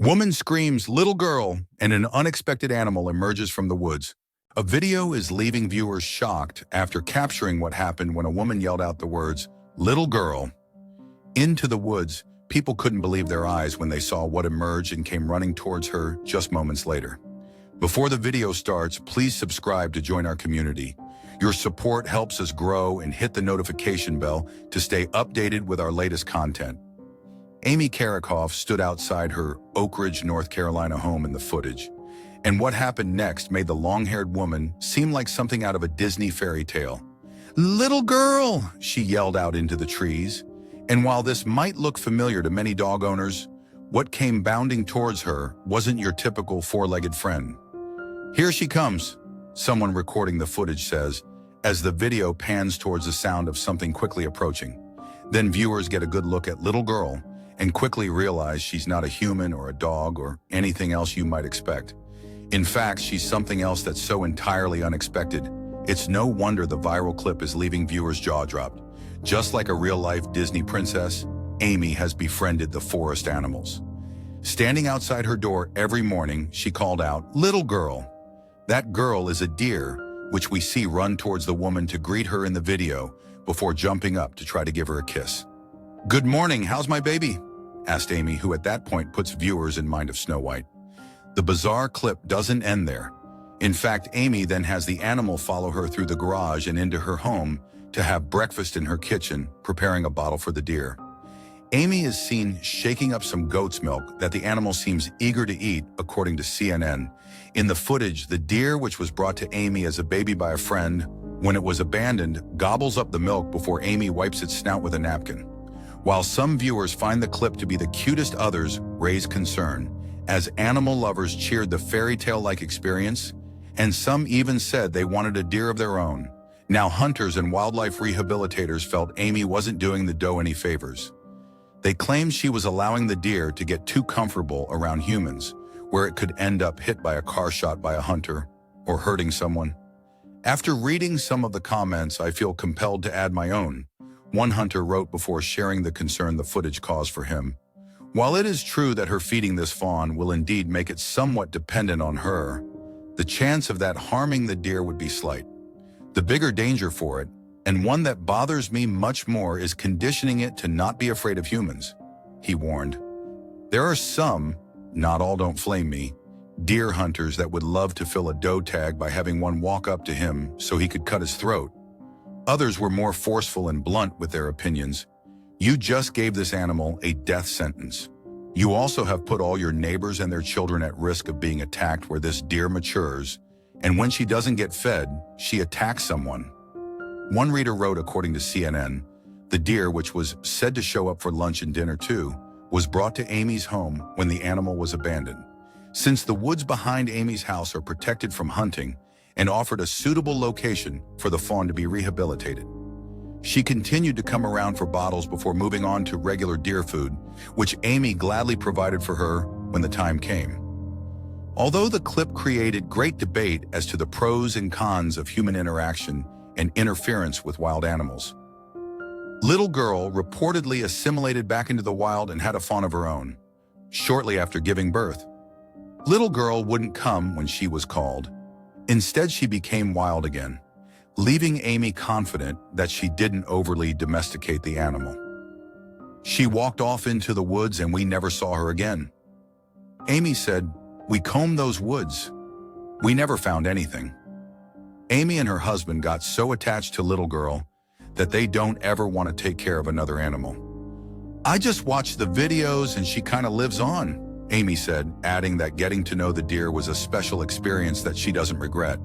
Woman screams, "Little girl," and an unexpected animal emerges from the woods. A video is leaving viewers shocked after capturing what happened when a woman yelled out the words, "Little girl." Into the woods, people couldn't believe their eyes when they saw what emerged and came running towards her just moments later. Before the video starts, please subscribe to join our community. Your support helps us grow, and hit the notification bell to stay updated with our latest content. Amy Karakoff stood outside her Oak Ridge, North Carolina home in the footage. And what happened next made the long-haired woman seem like something out of a Disney fairy tale. "Little girl!" she yelled out into the trees. And while this might look familiar to many dog owners, what came bounding towards her wasn't your typical four-legged friend. "Here she comes," someone recording the footage says, as the video pans towards the sound of something quickly approaching. Then viewers get a good look at Little Girl and quickly realize she's not a human or a dog or anything else you might expect. In fact, she's something else that's so entirely unexpected. It's no wonder the viral clip is leaving viewers' jaw dropped. Just like a real-life Disney princess, Amy has befriended the forest animals. Standing outside her door every morning, she called out, "Little girl." That girl is a deer, which we see run towards the woman to greet her in the video before jumping up to try to give her a kiss. "Good morning, how's my baby?" asked Amy, who at that point puts viewers in mind of Snow White. The bizarre clip doesn't end there. In fact, Amy then has the animal follow her through the garage and into her home to have breakfast in her kitchen, preparing a bottle for the deer. Amy is seen shaking up some goat's milk that the animal seems eager to eat, according to CNN. In the footage, the deer, which was brought to Amy as a baby by a friend, when it was abandoned, gobbles up the milk before Amy wipes its snout with a napkin. While some viewers find the clip to be the cutest, others raise concern, as animal lovers cheered the fairy tale-like experience, and some even said they wanted a deer of their own. Now, hunters and wildlife rehabilitators felt Amy wasn't doing the doe any favors. They claimed she was allowing the deer to get too comfortable around humans, where it could end up hit by a car shot by a hunter or hurting someone. After reading some of the comments, I feel compelled to add my own. One hunter wrote before sharing the concern the footage caused for him. While it is true that her feeding this fawn will indeed make it somewhat dependent on her, the chance of that harming the deer would be slight. The bigger danger for it, and one that bothers me much more, is conditioning it to not be afraid of humans, he warned. There are some, not all, don't flame me, deer hunters that would love to fill a doe tag by having one walk up to him so he could cut his throat. Others were more forceful and blunt with their opinions. You just gave this animal a death sentence. You also have put all your neighbors and their children at risk of being attacked where this deer matures, and when she doesn't get fed, she attacks someone. One reader wrote, according to CNN, the deer, which was said to show up for lunch and dinner too, was brought to Amy's home when the animal was abandoned. Since the woods behind Amy's house are protected from hunting and offered a suitable location for the fawn to be rehabilitated, she continued to come around for bottles before moving on to regular deer food, which Amy gladly provided for her when the time came. Although the clip created great debate as to the pros and cons of human interaction and interference with wild animals, Little Girl reportedly assimilated back into the wild and had a fawn of her own shortly after giving birth. Little Girl wouldn't come when she was called. Instead, she became wild again, leaving Amy confident that she didn't overly domesticate the animal. She walked off into the woods and we never saw her again. Amy said, "We combed those woods. We never found anything." Amy and her husband got so attached to Little Girl that they don't ever want to take care of another animal. "I just watched the videos and she kind of lives on," Amy said, adding that getting to know the deer was a special experience that she doesn't regret.